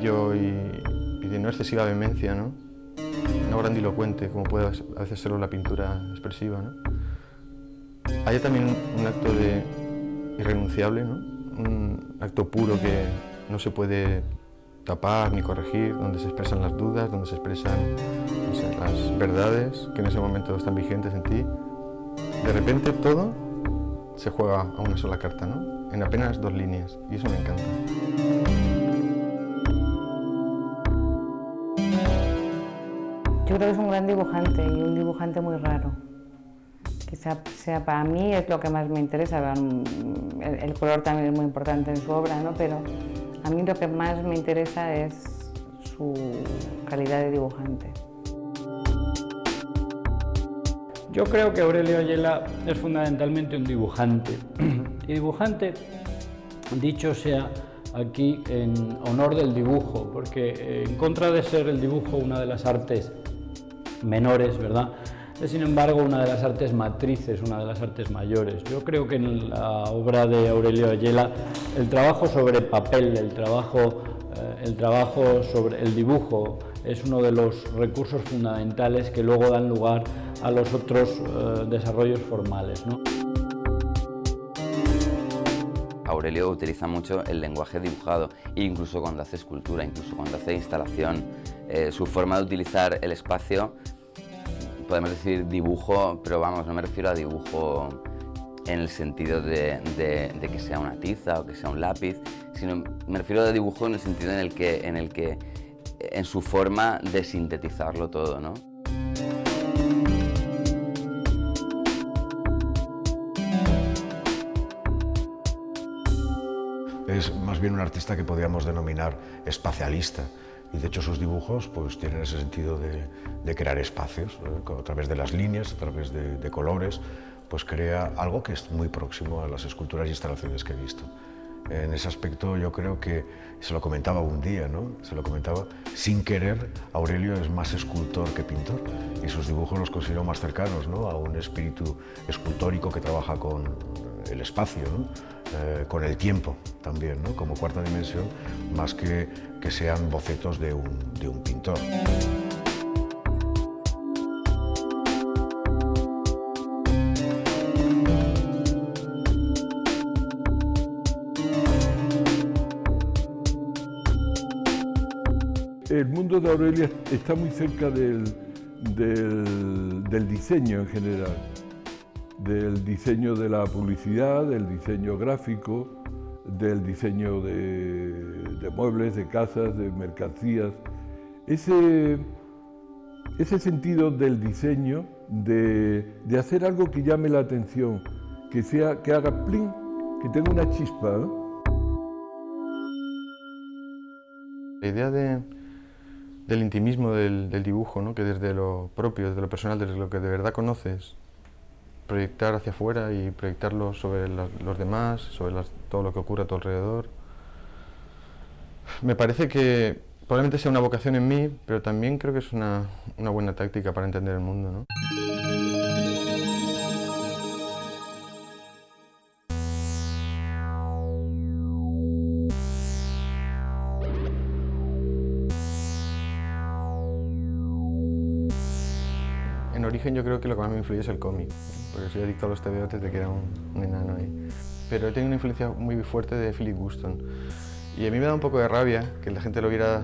brillo y de no excesiva vehemencia, ¿no? No grandilocuente, como puede a veces ser la pintura expresiva, ¿no? Hay también un acto irrenunciable, ¿no? Un acto puro que no se puede tapar ni corregir, donde se expresan las dudas, donde se expresan, no sé, las verdades que en ese momento están vigentes en ti. De repente todo se juega a una sola carta, ¿no? En apenas 2 líneas, y eso me encanta. Yo creo que es un gran dibujante y un dibujante muy raro. Quizá sea para mí es lo que más me interesa. El color también es muy importante en su obra, ¿no? Pero a mí lo que más me interesa es su calidad de dibujante. Yo creo que Aurelio Ayala es fundamentalmente un dibujante. Y dibujante, dicho sea aquí en honor del dibujo, porque en contra de ser el dibujo una de las artes menores, ¿verdad?, es sin embargo una de las artes matrices, una de las artes mayores. Yo creo que en la obra de Aurelio Ayala el trabajo sobre papel, el trabajo sobre el dibujo es uno de los recursos fundamentales que luego dan lugar a los otros desarrollos formales, ¿no? Aurelio utiliza mucho el lenguaje dibujado, incluso cuando hace escultura, incluso cuando hace instalación. Su forma de utilizar el espacio, podemos decir dibujo, pero vamos, no me refiero a dibujo en el sentido de que sea una tiza o que sea un lápiz, sino me refiero a dibujo en el sentido en su forma de sintetizarlo todo, ¿no? Es más bien un artista que podríamos denominar espacialista, y de hecho sus dibujos pues tienen ese sentido de crear espacios, a través de las líneas, a través de colores, pues crea algo que es muy próximo a las esculturas y instalaciones que he visto. En ese aspecto yo creo que, se lo comentaba un día, ¿no? Se lo comentaba, sin querer, Aurelio es más escultor que pintor, y sus dibujos los considero más cercanos, ¿no?, a un espíritu escultórico que trabaja con el espacio, ¿no?, con el tiempo también, ¿no?, como cuarta dimensión, más que sean bocetos de un pintor. El mundo de Aurelio está muy cerca del diseño en general, del diseño de la publicidad, del diseño gráfico, del diseño de muebles, de casas, de mercancías. Ese sentido del diseño, de hacer algo que llame la atención, que haga plin, que tenga una chispa, ¿no? La idea del intimismo del dibujo, ¿no?, que desde lo propio, desde lo personal, desde lo que de verdad conoces, proyectar hacia afuera y proyectarlo sobre los demás, sobre todo lo que ocurre a tu alrededor. Me parece que probablemente sea una vocación en mí, pero también creo que es una buena táctica para entender el mundo, ¿no? En origen yo creo que lo que más me influye es el cómic, porque soy adicto a los TVO desde que era un enano ahí. Pero he tenido una influencia muy fuerte de Philip Guston, y a mí me da un poco de rabia que la gente lo viera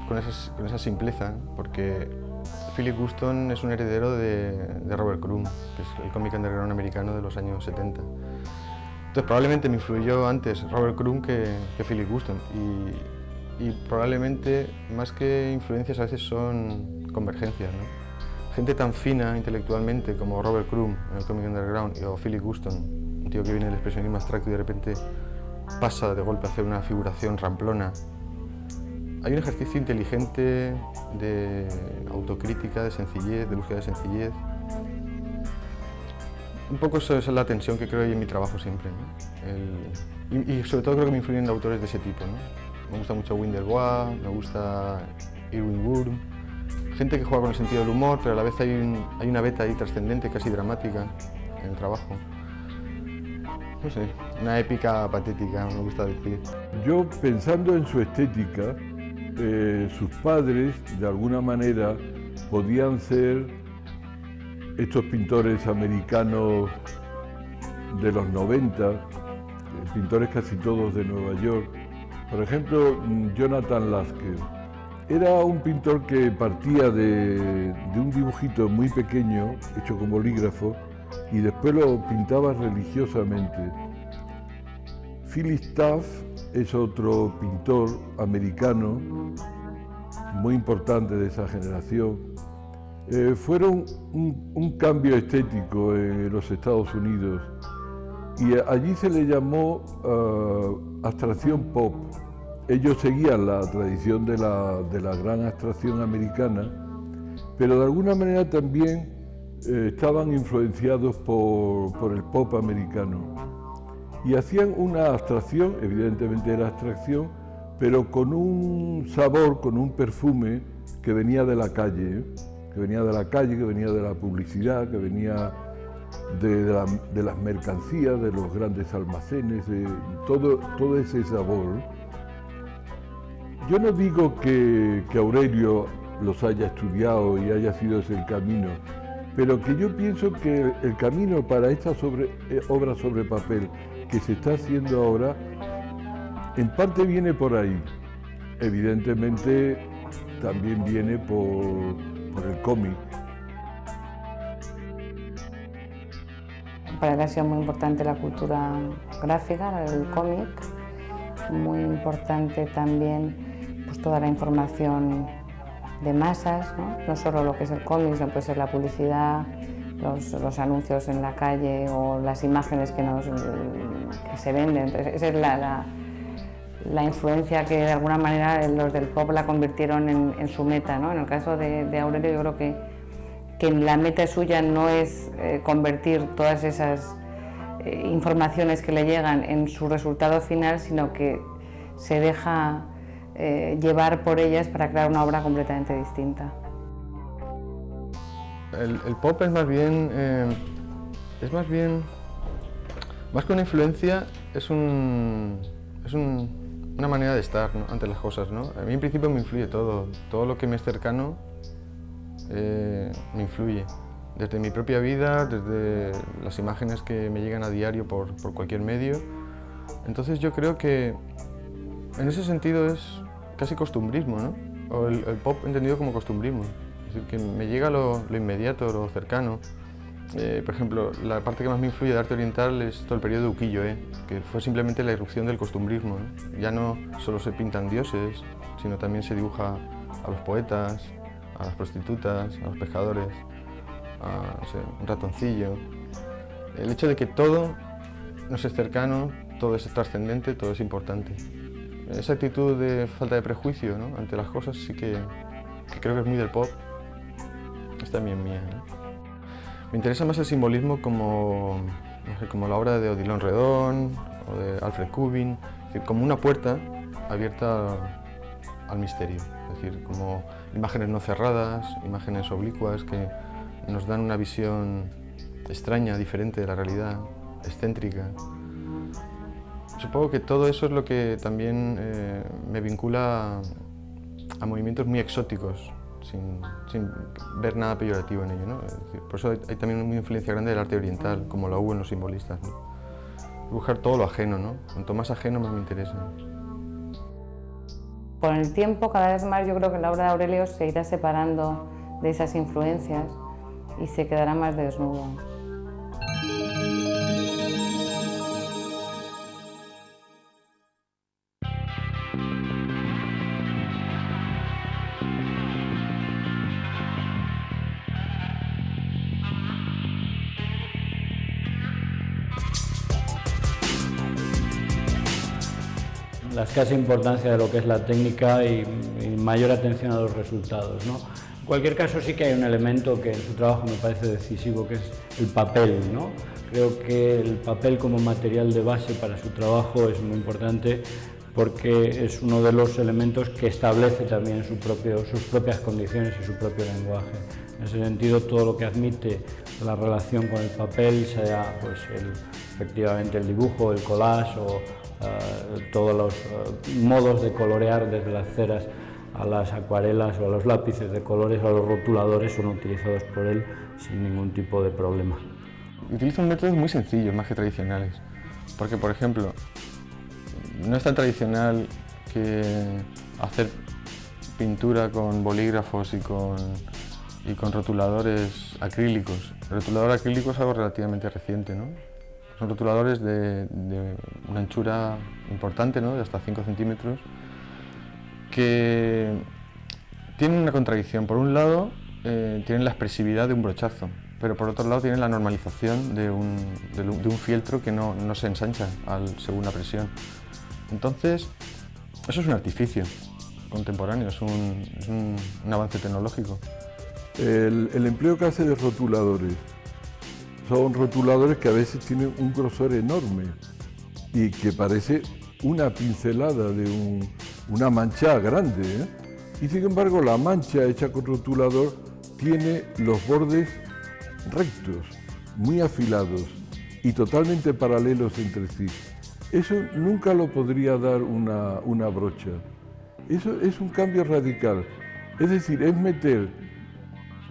con esa simpleza, porque Philip Guston es un heredero de Robert Crumb, que es el cómic underground americano de los años 70. Entonces probablemente me influyó antes Robert Crumb que Philip Guston, y probablemente más que influencias a veces son convergencias, ¿no? Gente tan fina intelectualmente como Robert Crumb en el cómic underground o Philip Guston, un tío que viene del expresionismo abstracto y de repente pasa de golpe a hacer una figuración ramplona. Hay un ejercicio inteligente de autocrítica, de sencillez, de búsqueda de sencillez. Un poco eso es la tensión que creo hay en mi trabajo siempre, ¿no? Y sobre todo creo que me influyen autores de ese tipo, ¿no? Me gusta mucho Windelbois, me gusta Irving Wurm. Gente que juega con el sentido del humor, pero a la vez hay una beta ahí trascendente, casi dramática, en el trabajo. No sé, una épica patética, me gusta decir. Yo, pensando en su estética, sus padres, de alguna manera, podían ser estos pintores americanos de los 90, pintores casi todos de Nueva York. Por ejemplo, Jonathan Lasker. Era un pintor que partía de un dibujito muy pequeño, hecho con bolígrafo, y después lo pintaba religiosamente. Phyllis Taft es otro pintor americano muy importante de esa generación. Fueron un cambio estético en los Estados Unidos y allí se le llamó abstracción pop. Ellos seguían la tradición de la gran abstracción americana, pero de alguna manera también estaban influenciados por el pop americano. Y hacían una abstracción, evidentemente era abstracción, pero con un sabor, con un perfume que venía de la calle, que venía de la publicidad, que venía de las mercancías, de los grandes almacenes, de todo ese sabor. Yo no digo que Aurelio los haya estudiado y haya sido ese el camino, pero que yo pienso que el camino para esta obra sobre papel que se está haciendo ahora, en parte viene por ahí. Evidentemente también viene por el cómic. Para él ha sido muy importante la cultura gráfica, el cómic, muy importante también pues, toda la información de masas, ¿no? Solo lo que es el cómic, sino puede ser la publicidad, los anuncios en la calle o las imágenes que se venden. Entonces, esa es la influencia que de alguna manera los del pop la convirtieron en su meta, ¿no? En el caso de Aurelio yo creo que la meta suya no es convertir todas esas informaciones que le llegan en su resultado final, sino que se deja llevar por ellas para crear una obra completamente distinta. El pop es más bien, más que una influencia, es una manera de estar, ¿no? Ante las cosas, ¿no? A mí en principio me influye todo lo que me es cercano me influye, desde mi propia vida, desde las imágenes que me llegan a diario por cualquier medio. Entonces yo creo que en ese sentido es casi costumbrismo, ¿no? O el pop entendido como costumbrismo. Es decir, que me llega lo inmediato, lo cercano. Por ejemplo, la parte que más me influye de arte oriental es todo el periodo de ukiyo-e, que fue simplemente la irrupción del costumbrismo, ¿no? Ya no solo se pintan dioses, sino también se dibuja a los poetas, a las prostitutas, a los pescadores, a no sé, un ratoncillo. El hecho de que todo nos es cercano, todo es trascendente, todo es importante. Esa actitud de falta de prejuicio, ¿no? Ante las cosas sí que creo que es muy del pop. Es también mía, ¿no? Me interesa más el simbolismo como la obra de Odilon Redon o de Alfred Kubin, es decir, como una puerta abierta al misterio, es decir, como imágenes no cerradas, imágenes oblicuas que nos dan una visión extraña, diferente de la realidad, excéntrica. Supongo que todo eso es lo que también me vincula a movimientos muy exóticos, sin ver nada peyorativo en ello, ¿no? Es decir, por eso hay también una influencia grande del arte oriental, como la hubo en los simbolistas, ¿no? Buscar todo lo ajeno, ¿no? Cuanto más ajeno, más me interesa. Con el tiempo, cada vez más, yo creo que la obra de Aurelio se irá separando de esas influencias y se quedará más desnudo. La escasa importancia de lo que es la técnica y mayor atención a los resultados, ¿no? En cualquier caso sí que hay un elemento que en su trabajo me parece decisivo, que es el papel, ¿no? Creo que el papel como material de base para su trabajo es muy importante porque es uno de los elementos que establece también sus propias condiciones y su propio lenguaje. En ese sentido, todo lo que admite la relación con el papel, sea pues efectivamente el dibujo, el collage o todos los modos de colorear desde las ceras a las acuarelas o a los lápices de colores, a los rotuladores, son utilizados por él sin ningún tipo de problema. Utilizo métodos muy sencillos, más que tradicionales, porque, por ejemplo, no es tan tradicional que hacer pintura con bolígrafos y con rotuladores acrílicos. El rotulador acrílico es algo relativamente reciente, ¿no? Son rotuladores de una anchura importante, ¿no? De hasta 5 centímetros, que tienen una contradicción. Por un lado, tienen la expresividad de un brochazo, pero por otro lado tienen la normalización de un fieltro que no se ensancha según la presión. Entonces, eso es un artificio contemporáneo, es un avance tecnológico. El empleo que hace de rotuladores son rotuladores que a veces tienen un grosor enorme y que parece una pincelada de una mancha grande, ¿eh? Y sin embargo la mancha hecha con rotulador tiene los bordes rectos, muy afilados y totalmente paralelos entre sí. Eso nunca lo podría dar una brocha. Eso es un cambio radical. Es decir, es meter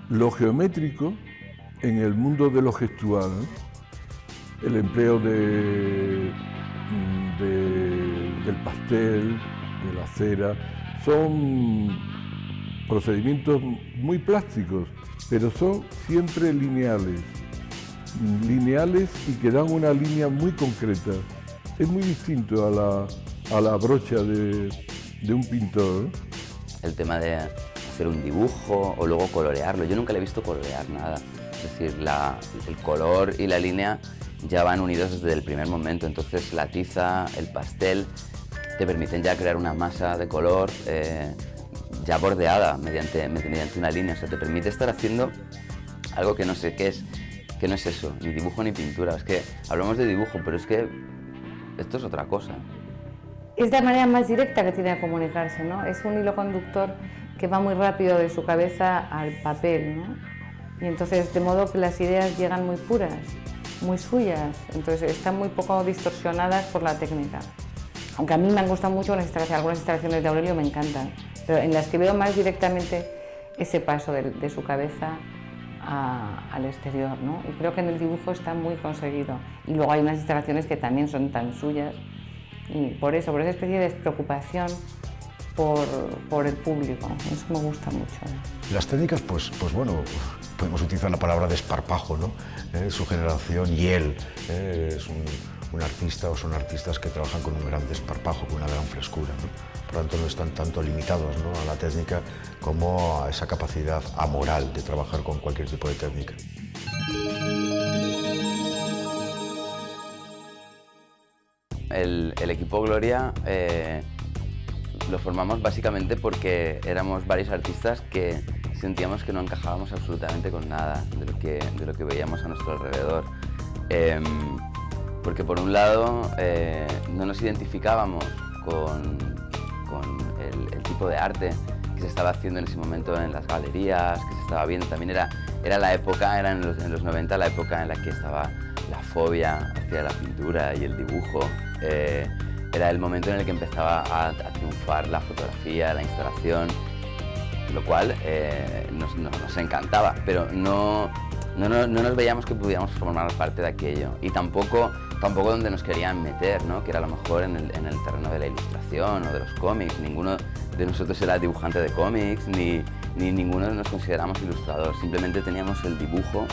lo geométrico en el mundo de lo gestual, ¿eh? El empleo del pastel, de la cera, son procedimientos muy plásticos, pero son siempre lineales y que dan una línea muy concreta. Es muy distinto a la brocha de un pintor, ¿eh? El tema de hacer un dibujo o luego colorearlo, yo nunca le he visto colorear nada. Es decir, el color y la línea ya van unidos desde el primer momento, entonces la tiza, el pastel, te permiten ya crear una masa de color ya bordeada mediante una línea, o sea, te permite estar haciendo algo que no sé qué es, que no es eso, ni dibujo ni pintura. Es que hablamos de dibujo, pero es que esto es otra cosa. Es la manera más directa que tiene de comunicarse, ¿no? Es un hilo conductor que va muy rápido de su cabeza al papel, ¿no? Y entonces, de modo que las ideas llegan muy puras, muy suyas, entonces están muy poco distorsionadas por la técnica. Aunque a mí me han gustado mucho algunas instalaciones de Aurelio, me encantan, pero en las que veo más directamente ese paso de su cabeza al exterior, ¿no? Y creo que en el dibujo está muy conseguido. Y luego hay unas instalaciones que también son tan suyas, y por esa especie de despreocupación por el público, eso me gusta mucho. Las técnicas, pues bueno, podemos utilizar la palabra desparpajo, ¿no? Su generación y él es un artista o son artistas que trabajan con un gran desparpajo, con una gran frescura, ¿no? Por lo tanto, no están tanto limitados, ¿no?, a la técnica como a esa capacidad amoral de trabajar con cualquier tipo de técnica. El equipo Gloria lo formamos básicamente porque éramos varios artistas que sentíamos que no encajábamos absolutamente con nada de lo que veíamos a nuestro alrededor. Porque por un lado no nos identificábamos con el tipo de arte que se estaba haciendo en ese momento en las galerías, que se estaba viendo. También era la época, era en los 90 la época en la que estaba la fobia hacia la pintura y el dibujo. Era el momento en el que empezaba a triunfar la fotografía, la instalación, lo cual nos encantaba, pero no nos veíamos que pudiéramos formar parte de aquello, y tampoco donde nos querían meter, ¿no?, que era a lo mejor en el terreno de la ilustración o de los cómics. Ninguno de nosotros era dibujante de cómics, ni ninguno nos consideramos ilustrador, simplemente teníamos el dibujo,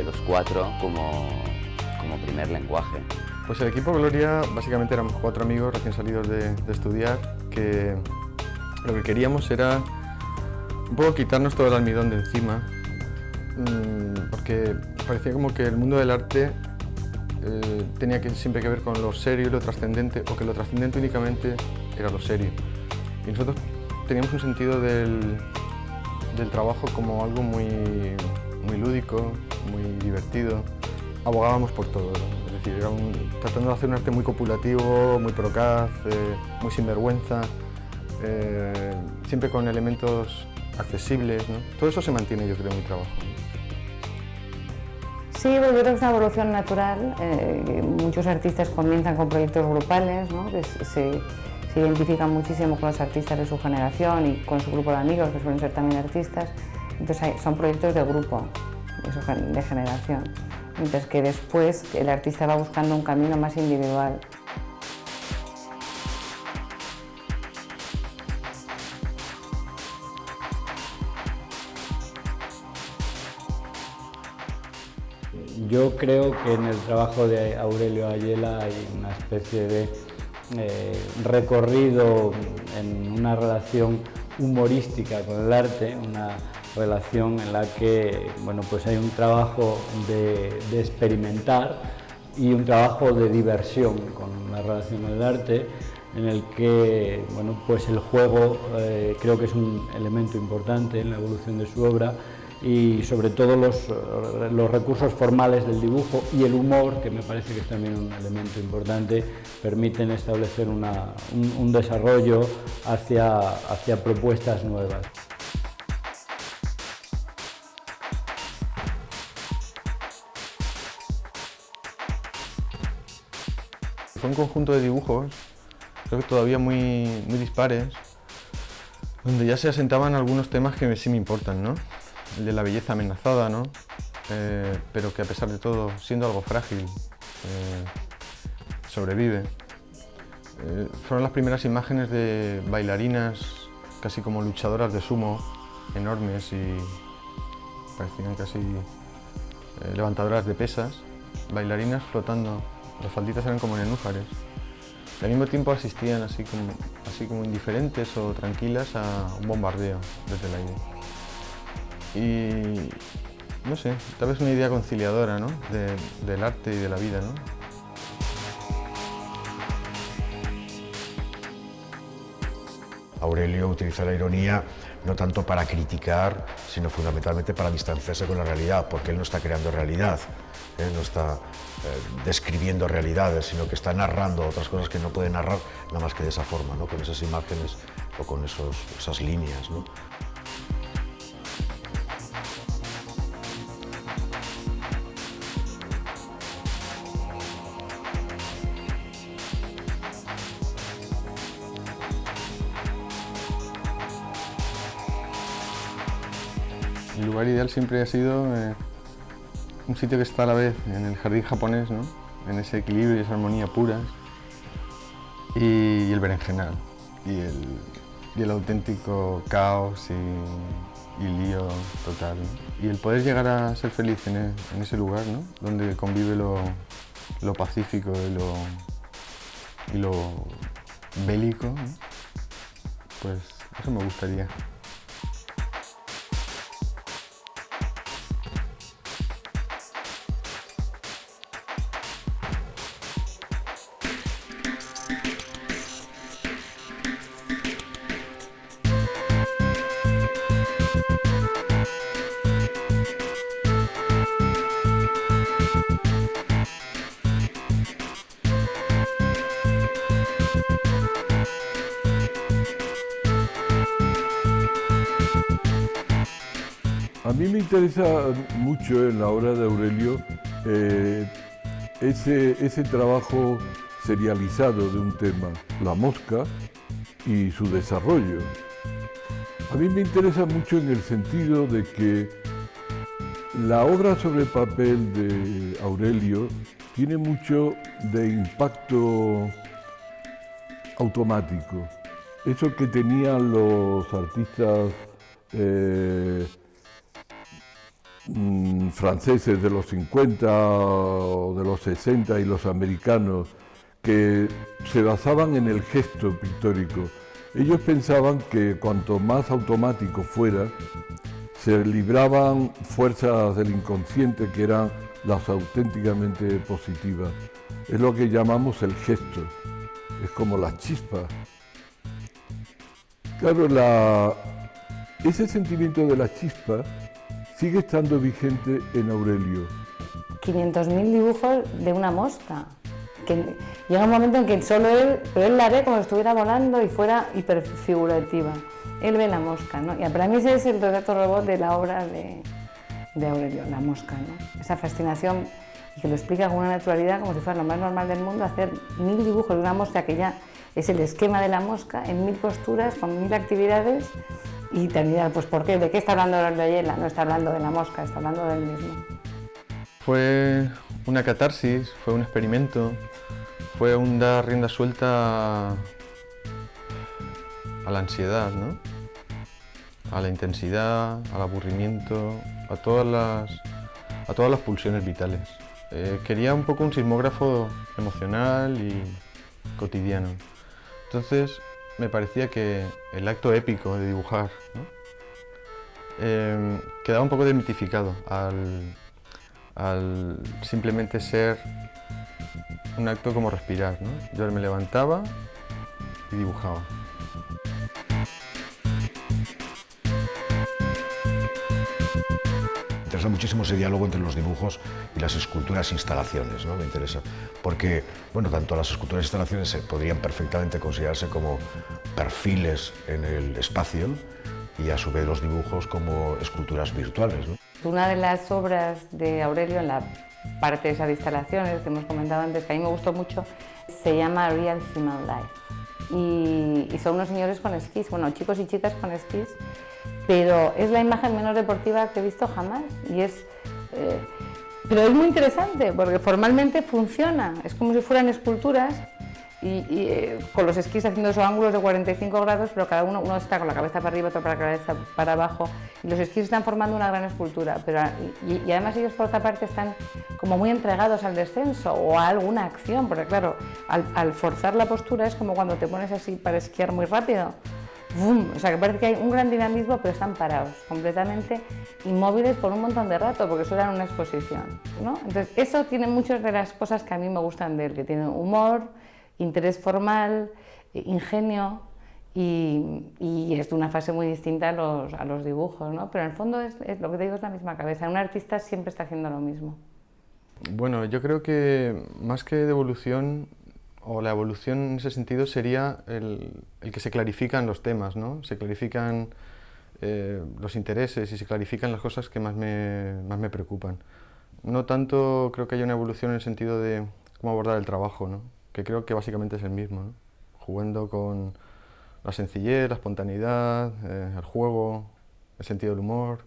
los cuatro, como primer lenguaje. Pues el equipo Gloria básicamente éramos 4 amigos recién salidos de estudiar, que lo que queríamos era un poco quitarnos todo el almidón de encima, porque parecía como que el mundo del arte tenía siempre que ver con lo serio y lo trascendente, o que lo trascendente únicamente era lo serio. Y nosotros teníamos un sentido del trabajo como algo muy lúdico, muy divertido. Abogábamos por todo, ¿no? Es decir, tratando de hacer un arte muy copulativo, muy procaz, muy sinvergüenza, siempre con elementos accesibles, ¿no? Todo eso se mantiene, yo creo, en mi trabajo. Sí, yo creo que es una evolución natural. Muchos artistas comienzan con proyectos grupales, ¿no?, que se se identifica muchísimo con los artistas de su generación y con su grupo de amigos, que suelen ser también artistas. Entonces son proyectos de grupo, de generación. Mientras que después el artista va buscando un camino más individual. Yo creo que en el trabajo de Aurelio Ayela hay una especie de recorrido en una relación humorística con el arte, una relación en la que bueno, pues hay un trabajo de experimentar y un trabajo de diversión con la relación con el arte, en el que bueno, pues el juego creo que es un elemento importante en la evolución de su obra, y sobre todo los recursos formales del dibujo y el humor, que me parece que es también un elemento importante, permiten establecer un desarrollo hacia propuestas nuevas. Fue un conjunto de dibujos, creo que todavía muy dispares, donde ya se asentaban algunos temas que sí me importan, ¿no? El de la belleza amenazada, ¿no? Pero que a pesar de todo, siendo algo frágil, sobrevive. Fueron las primeras imágenes de bailarinas, casi como luchadoras de sumo, enormes y parecían casi levantadoras de pesas, bailarinas flotando, las falditas eran como nenúfares. Y al mismo tiempo asistían así como indiferentes o tranquilas a un bombardeo desde el aire. Y no sé, tal vez una idea conciliadora, ¿no? Del arte y de la vida, ¿no? Aurelio utiliza la ironía no tanto para criticar, sino fundamentalmente para distanciarse con la realidad, porque él no está creando realidad, no está describiendo realidades, sino que está narrando otras cosas que no puede narrar nada más que de esa forma, ¿no? Con esas imágenes o con esas líneas, ¿no? El lugar ideal siempre ha sido un sitio que está a la vez en el jardín japonés, ¿no? En ese equilibrio y esa armonía puras, y el berenjenal, y el auténtico caos y lío total, ¿no? Y el poder llegar a ser feliz en ese lugar, ¿no? Donde convive lo pacífico y lo bélico, ¿no? Pues eso me gustaría. A mí me interesa mucho en la obra de Aurelio ese trabajo serializado de un tema, la mosca y su desarrollo. A mí me interesa mucho en el sentido de que la obra sobre papel de Aurelio tiene mucho de impacto automático. Eso que tenían los artistas franceses de los 50 o de los 60 y los americanos, que se basaban en el gesto pictórico. Ellos pensaban que cuanto más automático fuera, se libraban fuerzas del inconsciente que eran las auténticamente positivas. Es lo que llamamos el gesto, es como la chispa. Claro, ese sentimiento de la chispa sigue estando vigente en Aurelio. 500.000 dibujos de una mosca. Que llega un momento en que solo él, pero él la ve como si estuviera volando y fuera hiperfigurativa. Él ve la mosca, ¿no? Y para mí ese es el retrato robot de la obra de Aurelio, la mosca, ¿no? Esa fascinación, y que lo explica con una naturalidad como si fuera lo más normal del mundo, hacer 1000 dibujos de una mosca que ya es el esquema de la mosca en 1000 posturas, con 1000 actividades, y te dirás, pues ¿por qué? ¿De qué está hablando Aurelio Ayela? No está hablando de la mosca, está hablando del mismo. Fue una catarsis, fue un experimento, fue un dar rienda suelta a la ansiedad, ¿no? A la intensidad, al aburrimiento, a todas las pulsiones vitales. Quería un poco un sismógrafo emocional y cotidiano. Entonces me parecía que el acto épico de dibujar, ¿no? Quedaba un poco desmitificado al simplemente ser un acto como respirar, ¿no? Yo me levantaba y dibujaba. Me interesa muchísimo ese diálogo entre los dibujos y las esculturas e instalaciones, ¿no? Me interesa, porque bueno, tanto las esculturas e instalaciones podrían perfectamente considerarse como perfiles en el espacio y a su vez los dibujos como esculturas virtuales, ¿no? Una de las obras de Aurelio, en la parte esa de instalaciones que hemos comentado antes, que a mí me gustó mucho, se llama Real Human Life. Y son unos señores con esquís, bueno, chicos y chicas con esquís, pero es la imagen menos deportiva que he visto jamás. Pero es muy interesante porque formalmente funciona, es como si fueran esculturas y con los esquís haciendo esos ángulos de 45 grados, pero cada uno está con la cabeza para arriba, otro para la cabeza para abajo, y los esquís están formando una gran escultura, y además ellos por otra parte están como muy entregados al descenso o a alguna acción, porque claro, al forzar la postura es como cuando te pones así para esquiar muy rápido. ¡Bum! O sea, que parece que hay un gran dinamismo, pero están parados, completamente inmóviles por un montón de rato, porque eso era una exposición, ¿no? Entonces, eso tiene muchas de las cosas que a mí me gustan de él, que tiene humor, interés formal, ingenio, y es de una fase muy distinta a los dibujos, ¿no? Pero en el fondo es lo que te digo, es la misma cabeza. Un artista siempre está haciendo lo mismo. Bueno, yo creo que más que de evolución, o la evolución en ese sentido sería el que se clarifican los temas, ¿no? Se clarifican los intereses y se clarifican las cosas que más me preocupan. No tanto creo que haya una evolución en el sentido de cómo abordar el trabajo, ¿no? Que creo que básicamente es el mismo, ¿no? Jugando con la sencillez, la espontaneidad, el juego, el sentido del humor.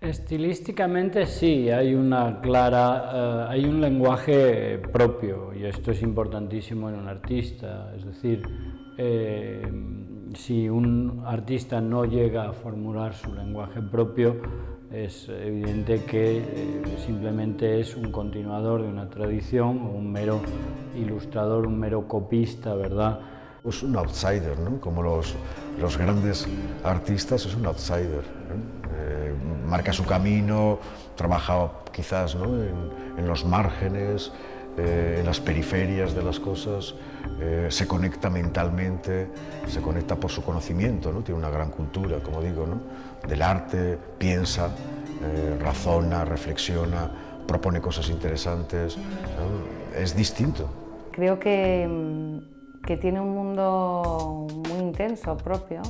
Estilísticamente sí, hay una clara, hay un lenguaje propio, y esto es importantísimo en un artista. Es decir, si un artista no llega a formular su lenguaje propio, es evidente que simplemente es un continuador de una tradición, o un mero ilustrador, un mero copista, ¿verdad? Es un outsider, ¿no? Como los grandes artistas, es un outsider, ¿no? Marca su camino, trabaja quizás, ¿no? en los márgenes, en las periferias de las cosas, se conecta mentalmente, se conecta por su conocimiento, ¿no? Tiene una gran cultura, como digo, ¿no? Del arte, piensa, razona, reflexiona, propone cosas interesantes, ¿no? Es distinto. Creo que tiene un mundo muy intenso propio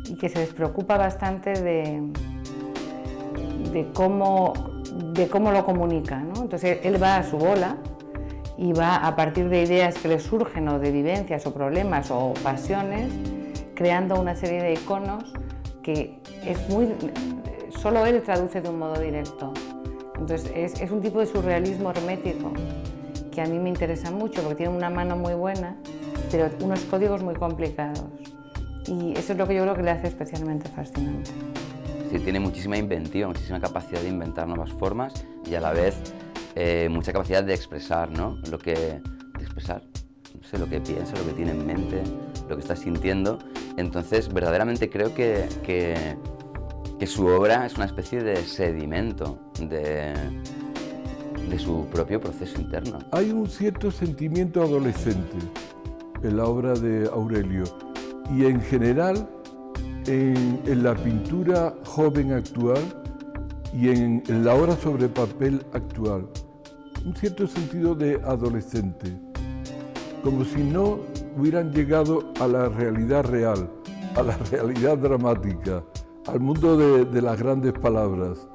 y que se despreocupa bastante de cómo lo comunica, ¿no? Entonces él va a su bola y va a partir de ideas que le surgen, o de vivencias o problemas o pasiones, creando una serie de iconos que solo él traduce de un modo directo. Entonces es un tipo de surrealismo hermético que a mí me interesa mucho porque tiene una mano muy buena, pero unos códigos muy complicados. Y eso es lo que yo creo que le hace especialmente fascinante. Sí, tiene muchísima inventiva, muchísima capacidad de inventar nuevas formas y a la vez mucha capacidad de expresar, ¿no? Lo que piensa, lo que tiene en mente, lo que está sintiendo. Entonces, verdaderamente creo que su obra es una especie de sedimento de su propio proceso interno. Hay un cierto sentimiento adolescente en la obra de Aurelio y en general en la pintura joven actual y en la obra sobre papel actual. Un cierto sentido de adolescente, como si no hubieran llegado a la realidad real, a la realidad dramática, al mundo de las grandes palabras.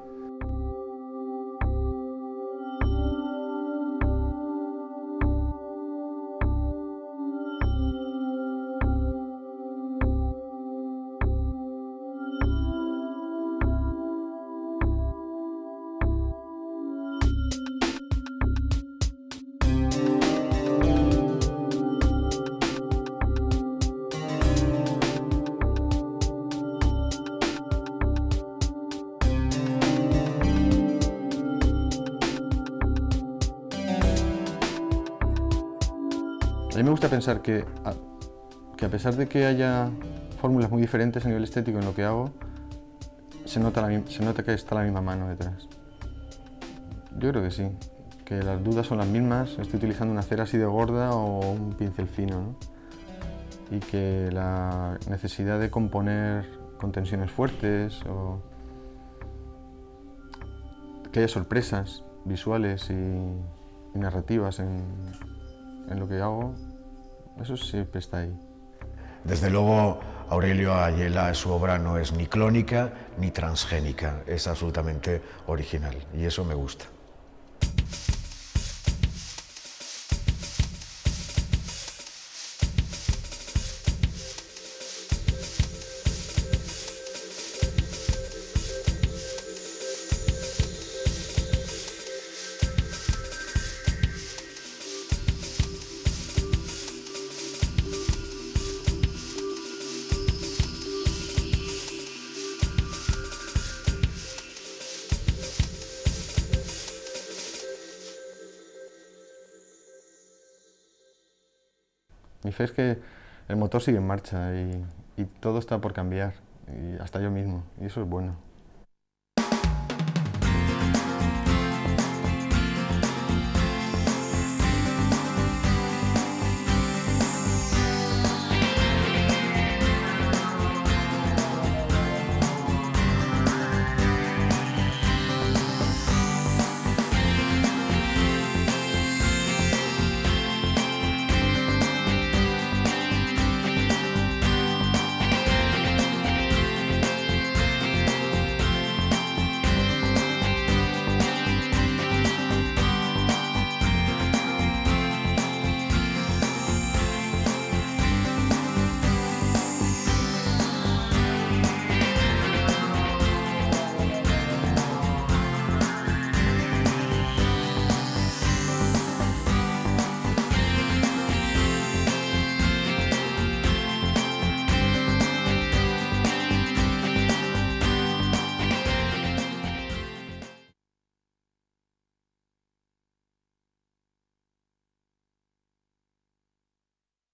gusta pensar que a pesar de que haya fórmulas muy diferentes a nivel estético en lo que hago, se nota que está la misma mano detrás. Yo creo que sí, que las dudas son las mismas, estoy utilizando una cera así de gorda o un pincel fino, ¿no? Y que la necesidad de componer con tensiones fuertes o que haya sorpresas visuales y narrativas en lo que hago, eso siempre está ahí. Desde luego, Aurelio Ayela, su obra no es ni clónica ni transgénica, es absolutamente original y eso me gusta. Mi fe es que el motor sigue en marcha y todo está por cambiar, y hasta yo mismo, y eso es bueno.